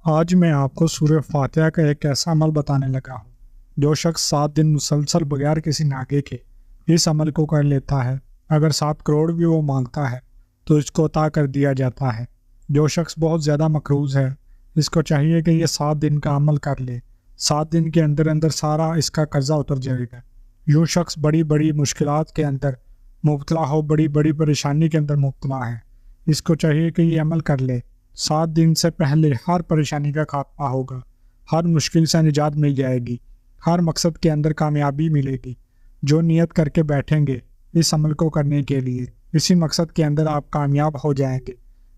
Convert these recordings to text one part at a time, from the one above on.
آج میں آپ کو سورہ فاتحہ کا ایک ایسا عمل بتانے لگا ہوں جو شخص 7 دن مسلسل بغیر کسی ناغے کے اس عمل کو کر لیتا ہے، اگر 7 کروڑ بھی وہ مانگتا ہے تو اس کو عطا کر دیا جاتا ہے۔ جو شخص بہت زیادہ مقروض ہے، اس کو چاہیے کہ یہ 7 دن کا عمل کر لے۔ 7 دن کے اندر اندر سارا اس کا قرضہ اتر جائے گا۔ جو شخص بڑی بڑی مشکلات کے اندر مبتلا ہو، بڑی بڑی پریشانی کے اندر مبتلا ہے، اس کو چاہیے کہ یہ عمل کر لے۔ 7 دن سے پہلے ہر پریشانی کا خاتمہ ہوگا، ہر مشکل سے نجات مل جائے گی، ہر مقصد کے اندر کامیابی ملے گی۔ جو نیت کر کے بیٹھیں گے اس عمل کو کرنے کے لیے، اسی مقصد کے اندر آپ کامیاب ہو جائیں گے۔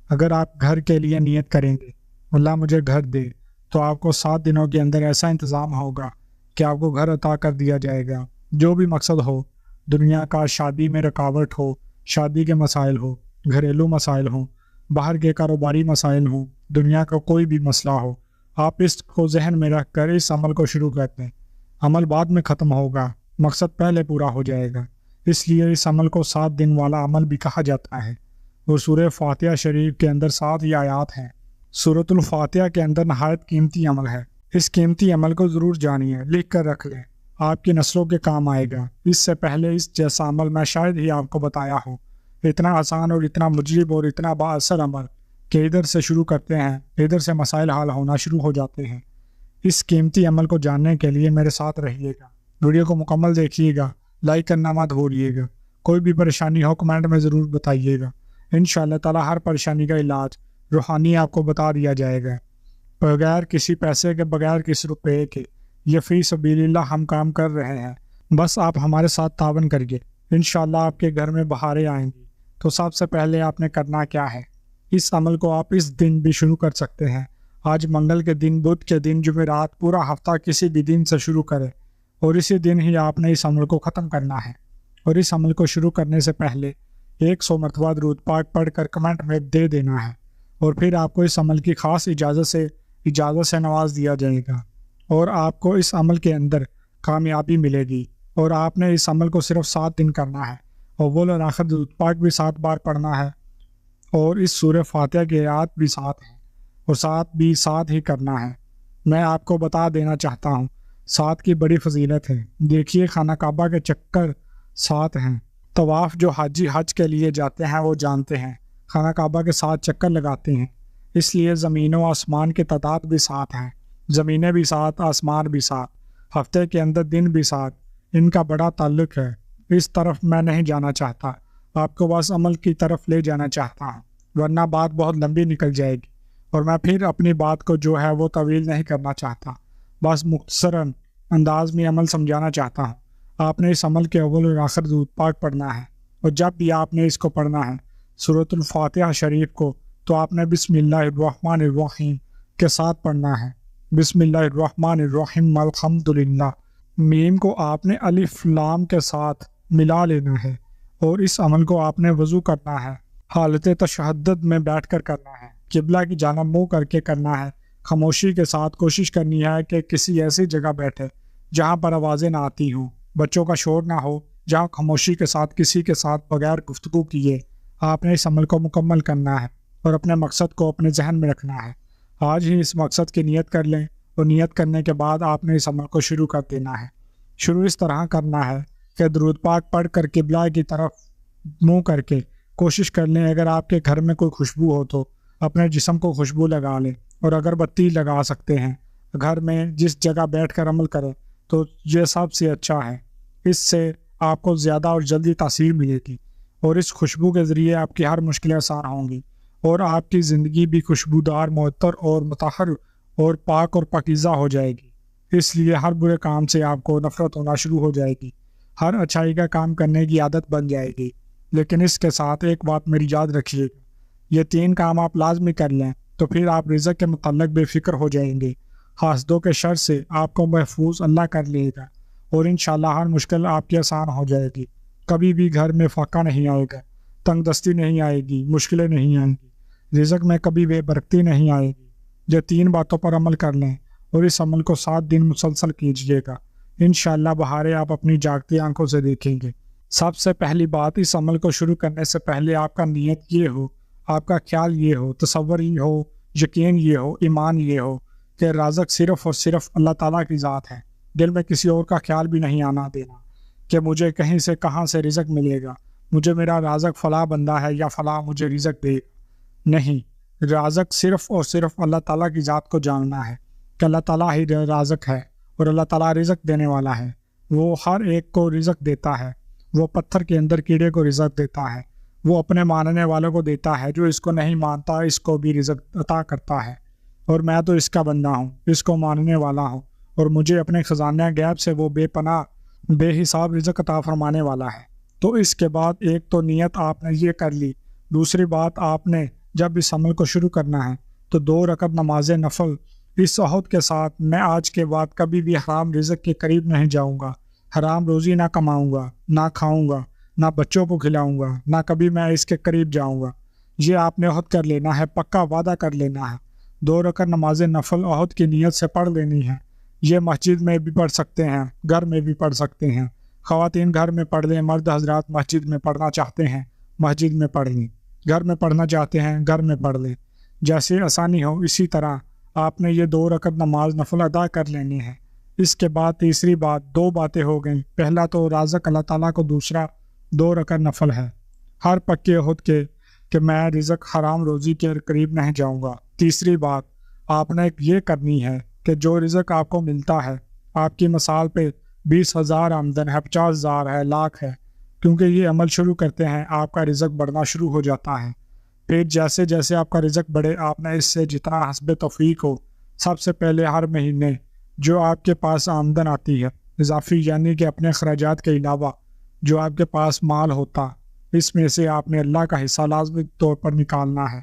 اگر آپ گھر کے لیے نیت کریں گے، اللہ مجھے گھر دے، تو آپ کو 7 دنوں کے اندر ایسا انتظام ہوگا کہ آپ کو گھر عطا کر دیا جائے گا۔ جو بھی مقصد ہو، دنیا کا، شادی میں رکاوٹ ہو، شادی کے مسائل ہو، گھریلو مسائل ہوں، باہر کے کاروباری مسائل ہوں، دنیا کا کوئی بھی مسئلہ ہو، آپ اس کو ذہن میں رکھ کر اس عمل کو شروع کر دیں۔ عمل بعد میں ختم ہوگا، مقصد پہلے پورا ہو جائے گا۔ اس لیے اس عمل کو 7 دن والا عمل بھی کہا جاتا ہے۔ اور سورہ فاتحہ شریف کے اندر 7 ہی آیات ہیں۔ سورۃ الفاتحہ کے اندر نہایت قیمتی عمل ہے۔ اس قیمتی عمل کو ضرور جانیے، لکھ کر رکھ لیں، آپ کی نسلوں کے کام آئے گا۔ اس سے پہلے اس جیسا عمل میں شاید ہی آپ کو بتایا ہو۔ اتنا آسان اور اتنا مجیب اور اتنا با اثر عمل کہ ادھر سے شروع کرتے ہیں، ادھر سے مسائل حل ہونا شروع ہو جاتے ہیں۔ اس قیمتی عمل کو جاننے کے لیے میرے ساتھ رہیے گا، ویڈیو کو مکمل دیکھیے گا، لائک کرنا مت بھولیے گا۔ کوئی بھی پریشانی ہو کمنٹ میں ضرور بتائیے گا، انشاءاللہ تعالی ہر پریشانی کا علاج روحانی آپ کو بتا دیا جائے گا، بغیر کسی پیسے کے، بغیر کسی روپے کے۔ یہ فی سبیل اللہ ہم کام کر رہے ہیں، بس آپ ہمارے ساتھ تعاون کریے، انشاءاللہ آپ کے گھر میں بہاریں آئیں گی۔ تو سب سے پہلے آپ نے کرنا کیا ہے، اس عمل کو آپ اس دن بھی شروع کر سکتے ہیں۔ آج منگل کے دن، بدھ کے دن، جمعرات، پورا ہفتہ کسی بھی دن سے شروع کریں، اور اسی دن ہی آپ نے اس عمل کو ختم کرنا ہے۔ اور اس عمل کو شروع کرنے سے پہلے 100 مرتبہ درود پاک پڑھ کر کمنٹ میں دے دینا ہے، اور پھر آپ کو اس عمل کی خاص اجازت سے نواز دیا جائے گا، اور آپ کو اس عمل کے اندر کامیابی ملے گی۔ اور آپ نے اس عمل کو صرف 7 دن کرنا ہے، اول اور آخر درود پاک بھی 7 بار پڑھنا ہے، اور اس سورہ فاتحہ کی آیات بھی 7 ہیں، اور 7 بھی 7 ہی کرنا ہے۔ میں آپ کو بتا دینا چاہتا ہوں 7 کی بڑی فضیلت ہے۔ دیکھیے، خانہ کعبہ کے چکر 7 ہیں۔ طواف جو حاجی حج کے لیے جاتے ہیں وہ جانتے ہیں، خانہ کعبہ کے 7 چکر لگاتے ہیں۔ اس لیے زمین و آسمان کی تعداد بھی 7 ہیں، زمینیں بھی 7، آسمان بھی 7، ہفتے کے اندر دن بھی 7۔ ان کا بڑا تعلق ہے۔ اس طرف میں نہیں جانا چاہتا، آپ کو بس عمل کی طرف لے جانا چاہتا ہوں، ورنہ بات بہت لمبی نکل جائے گی، اور میں پھر اپنی بات کو جو ہے وہ طویل نہیں کرنا چاہتا، بس مختصراً انداز میں عمل سمجھانا چاہتا ہوں۔ آپ نے اس عمل کے اول اور آخر درود پاک پڑھنا ہے، اور جب بھی آپ نے اس کو پڑھنا ہے سورۃ الفاتحہ شریف کو، تو آپ نے بسم اللہ الرحمن الرحیم کے ساتھ پڑھنا ہے۔ بسم اللہ الرحمن الرحیم الحمدللہ، میم کو آپ نے الف لام کے ساتھ ملا لینا ہے، اور اس عمل کو آپ نے وضو کرنا ہے، حالت تشہد میں بیٹھ کر کرنا ہے، قبلہ کی جانب منہ کر کے کرنا ہے، خاموشی کے ساتھ کوشش کرنی ہے کہ کسی ایسی جگہ بیٹھے جہاں پر آوازیں نہ آتی ہوں، بچوں کا شور نہ ہو، جہاں خاموشی کے ساتھ کسی کے ساتھ بغیر گفتگو کیے آپ نے اس عمل کو مکمل کرنا ہے، اور اپنے مقصد کو اپنے ذہن میں رکھنا ہے۔ آج ہی اس مقصد کی نیت کر لیں، اور نیت کرنے کے بعد آپ نے اس عمل کو شروع کر دینا ہے۔ شروع اس طرح کرنا ہے کہ درود پاک پڑھ کر قبلہ کی طرف منہ کر کے کوشش کر لیں، اگر آپ کے گھر میں کوئی خوشبو ہو تو اپنے جسم کو خوشبو لگا لیں، اور اگربتی لگا سکتے ہیں۔ گھر میں جس جگہ بیٹھ کر عمل کریں تو یہ سب سے اچھا ہے، اس سے آپ کو زیادہ اور جلدی تاثیر ملے گی، اور اس خوشبو کے ذریعے آپ کی ہر مشکلیں آسان ہوں گی، اور آپ کی زندگی بھی خوشبودار، معطر اور مطہر اور پاک اور پاکیزہ ہو جائے گی۔ اس لیے ہر برے کام سے آپ کو نفرت ہونا شروع ہو جائے گی، ہر اچھائی کا کام کرنے کی عادت بن جائے گی۔ لیکن اس کے ساتھ ایک بات میری یاد رکھیے گا، یہ 3 کام آپ لازمی کر لیں تو پھر آپ رزق کے متعلق بے فکر ہو جائیں گے۔ حاسدوں کے شر سے آپ کو محفوظ اللہ کر لے گا، اور انشاءاللہ ہر مشکل آپ کی آسان ہو جائے گی۔ کبھی بھی گھر میں فاقہ نہیں آئے گا، تنگ دستی نہیں آئے گی، مشکلیں نہیں آئیں گی، رزق میں کبھی بے برکتی نہیں آئے گی۔ یہ 3 باتوں پر عمل کر لیں، اور اس عمل کو 7 دن مسلسل کیجیے گا، انشاءاللہ بہاریں آپ اپنی جاگتی آنکھوں سے دیکھیں گے۔ سب سے پہلی بات، اس عمل کو شروع کرنے سے پہلے آپ کا نیت یہ ہو، آپ کا خیال یہ ہو، تصور یہ ہو یقین یہ ہو، ایمان یہ ہو کہ رازق صرف اور صرف اللہ تعالیٰ کی ذات ہے۔ دل میں کسی اور کا خیال بھی نہیں آنا دینا کہ مجھے کہیں سے کہاں سے رزق ملے گا، مجھے میرا رازق فلاں بندہ ہے یا فلاں مجھے رزق دے گا۔ نہیں، رازق صرف اور صرف اللہ تعالیٰ کی ذات کو جاننا ہے کہ اللہ تعالیٰ ہی رازق ہے اور اللہ تعالیٰ رزق دینے والا ہے۔ وہ ہر ایک کو رزق دیتا ہے، وہ پتھر کے اندر کیڑے کو رزق دیتا ہے، وہ اپنے ماننے والوں کو دیتا ہے، جو اس کو نہیں مانتا اس کو بھی رزق عطا کرتا ہے۔ اور میں تو اس کا بندہ ہوں، اس کو ماننے والا ہوں، اور مجھے اپنے خزانہ غیب سے وہ بے پناہ بے حساب رزق عطا فرمانے والا ہے۔ تو اس کے بعد ایک تو نیت آپ نے یہ کر لی، دوسری بات آپ نے جب اس عمل کو شروع کرنا ہے تو 2 رکعت نماز نفل اس عہد کے ساتھ، میں آج کے بعد کبھی بھی حرام رزق کے قریب نہیں جاؤں گا، حرام روزی نہ کماؤں گا، نہ کھاؤں گا، نہ بچوں کو کھلاؤں گا، نہ کبھی میں اس کے قریب جاؤں گا۔ یہ آپ نے عہد کر لینا ہے، پکا وعدہ کر لینا ہے۔ 2 رکعت نماز نفل عہد کی نیت سے پڑھ لینی ہے۔ یہ مسجد میں بھی پڑھ سکتے ہیں، گھر میں بھی پڑھ سکتے ہیں، خواتین گھر میں پڑھ لیں، مرد حضرات مسجد میں پڑھنا چاہتے ہیں مسجد میں پڑھ لیں، گھر میں پڑھنا چاہتے ہیں گھر میں پڑھ لیں، جیسے آسانی ہو اسی طرح آپ نے یہ 2 رکعت نماز نفل ادا کر لینی ہے۔ اس کے بعد تیسری بات، 2 باتیں ہو گئیں، پہلا تو رازق اللہ تعالیٰ کو، دوسرا 2 رکعت نفل ہے ہر پکے عہد کے کہ میں رزق حرام روزی کے قریب نہیں جاؤں گا۔ تیسری بات آپ نے یہ کرنی ہے کہ جو رزق آپ کو ملتا ہے، آپ کی مثال پہ 20,000 آمدن ہے، 50,000 ہے، لاکھ ہے، کیونکہ یہ عمل شروع کرتے ہیں آپ کا رزق بڑھنا شروع ہو جاتا ہے۔ پھر جیسے جیسے آپ کا رزق بڑھے، آپ نے اس سے جتنا حسب توفیق ہو، سب سے پہلے ہر مہینے جو آپ کے پاس آمدن آتی ہے اضافی، یعنی کہ اپنے اخراجات کے علاوہ جو آپ کے پاس مال ہوتا، اس میں سے آپ نے اللہ کا حصہ لازمی طور پر نکالنا ہے۔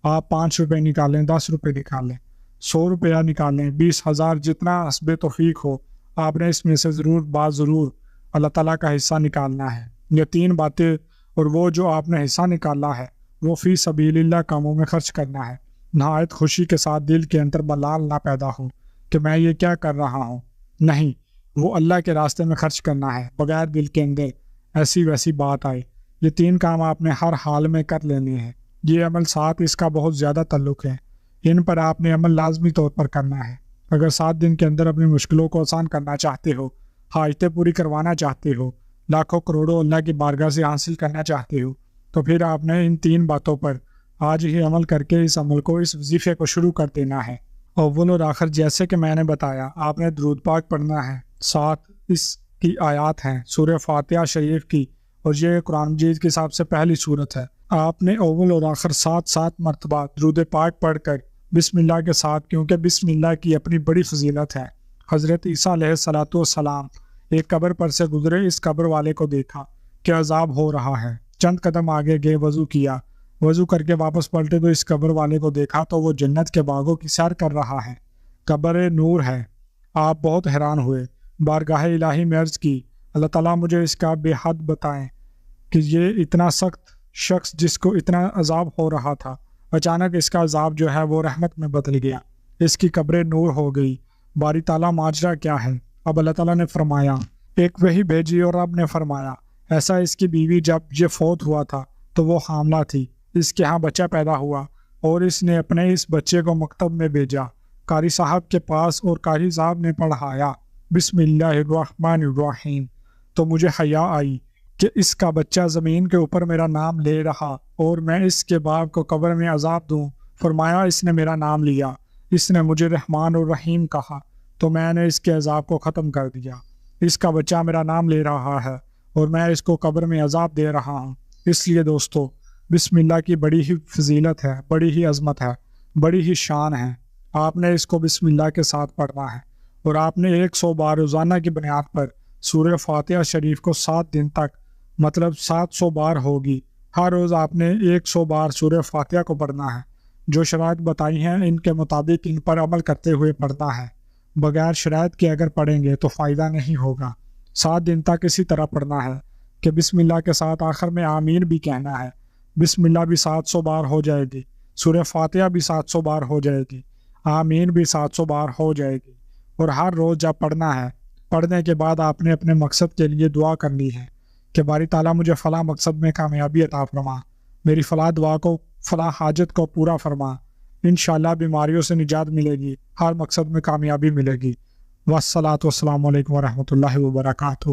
آپ 5 روپے نکالیں، 10 روپے نکالیں، 100 روپیہ نکالیں، 20,000، جتنا حسب توفیق ہو، آپ نے اس میں سے ضرور اللہ تعالیٰ کا حصہ نکالنا ہے۔ یہ 3 باتیں، اور وہ جو آپ نے حصہ نکالا ہے وہ فی سبیل اللہ کاموں میں خرچ کرنا ہے، نہایت خوشی کے ساتھ، دل کے اندر ملال نہ پیدا ہو کہ میں یہ کیا کر رہا ہوں، نہیں، وہ اللہ کے راستے میں خرچ کرنا ہے بغیر دل کے اندر ایسی ویسی بات آئے۔ یہ 3 کام آپ نے ہر حال میں کر لینے ہیں۔ یہ عمل ساتھ اس کا بہت زیادہ تعلق ہے، ان پر آپ نے عمل لازمی طور پر کرنا ہے۔ اگر 7 دن کے اندر اپنی مشکلوں کو آسان کرنا چاہتے ہو، حاجتیں پوری کروانا چاہتے ہو، لاکھوں کروڑوں اللہ کی بارگاہ سے حاصل کرنا چاہتے ہو، تو پھر آپ نے ان 3 باتوں پر آج ہی عمل کر کے اس عمل کو، اس وظیفے کو شروع کر دینا ہے۔ اول اور آخر جیسے کہ میں نے بتایا، آپ نے درود پاک پڑھنا ہے، 7 اس کی آیات ہیں سورہ فاتحہ شریف کی، اور یہ قرآن مجید کی سب سے پہلی صورت ہے۔ آپ نے اول اور آخر 7 مرتبہ درود پاک پڑھ کر بسم اللہ کے ساتھ، کیونکہ بسم اللہ کی اپنی بڑی فضیلت ہے۔ حضرت عیسیٰ علیہ السلام ایک قبر پر سے گزرے، اس قبر والے کو دیکھا کہ عذاب ہو رہا ہے، چند قدم آگے گئے، وضو کیا، وضو کر کے واپس پلٹے تو اس قبر والے کو دیکھا تو وہ جنت کے باغوں کی سیر کر رہا ہے، قبر نور ہے۔ آپ بہت حیران ہوئے، بارگاہ الہی میں عرض کی، اللہ تعالیٰ مجھے اس کا بے حد بتائیں کہ یہ اتنا سخت شخص جس کو اتنا عذاب ہو رہا تھا، اچانک اس کا عذاب جو ہے وہ رحمت میں بدل گیا، اس کی قبر نور ہو گئی۔ باری تعالیٰ ماجرا کیا ہے؟ اب اللہ تعالیٰ نے فرمایا، ایک وحی بھیجی اور رب نے فرمایا، ایسا اس کی بیوی جب یہ فوت ہوا تھا تو وہ حاملہ تھی، اس کے ہاں بچہ پیدا ہوا اور اس نے اپنے اس بچے کو مکتب میں بھیجا، قاری صاحب کے پاس، اور قاری صاحب نے پڑھایا بسم اللہ الرحمن الرحیم، تو مجھے حیا آئی کہ اس کا بچہ زمین کے اوپر میرا نام لے رہا اور میں اس کے باپ کو قبر میں عذاب دوں۔ فرمایا اس نے میرا نام لیا، اس نے مجھے رحمان اور رحیم کہا تو میں نے اس کے عذاب کو ختم کر دیا۔ اس کا بچہ میرا نام لے رہا ہے اور میں اس کو قبر میں عذاب دے رہا ہوں۔ اس لیے دوستو، بسم اللہ کی بڑی ہی فضیلت ہے، بڑی ہی عظمت ہے، بڑی ہی شان ہے۔ آپ نے اس کو بسم اللہ کے ساتھ پڑھنا ہے، اور آپ نے 100 بار روزانہ کی بنیاد پر سورہ فاتحہ شریف کو 7 دن تک، مطلب 700 بار ہوگی، ہر روز آپ نے 100 بار سورہ فاتحہ کو پڑھنا ہے۔ جو شرائط بتائی ہیں ان کے مطابق ان پر عمل کرتے ہوئے پڑھنا ہے، بغیر شرائط کے اگر پڑھیں گے تو فائدہ نہیں ہوگا۔ 7 دن تک اسی طرح پڑھنا ہے کہ بسم اللہ کے ساتھ آخر میں آمین بھی کہنا ہے، بسم اللہ بھی 700 بار ہو جائے گی، سورہ فاتحہ بھی 700 بار ہو جائے گی، آمین بھی 700 بار ہو جائے گی۔ اور ہر روز جب پڑھنا ہے، پڑھنے کے بعد آپ نے اپنے مقصد کے لیے دعا کرنی ہے کہ باری تعالیٰ مجھے فلاں مقصد میں کامیابی عطا فرما، میری فلاں دعا کو، فلاں حاجت کو پورا فرما، انشاءاللہ بیماریوں سے نجات ملے گی، ہر مقصد میں کامیابی ملے گی۔ والصلاۃ والسلام علیکم ورحمۃ اللہ وبرکاتہ۔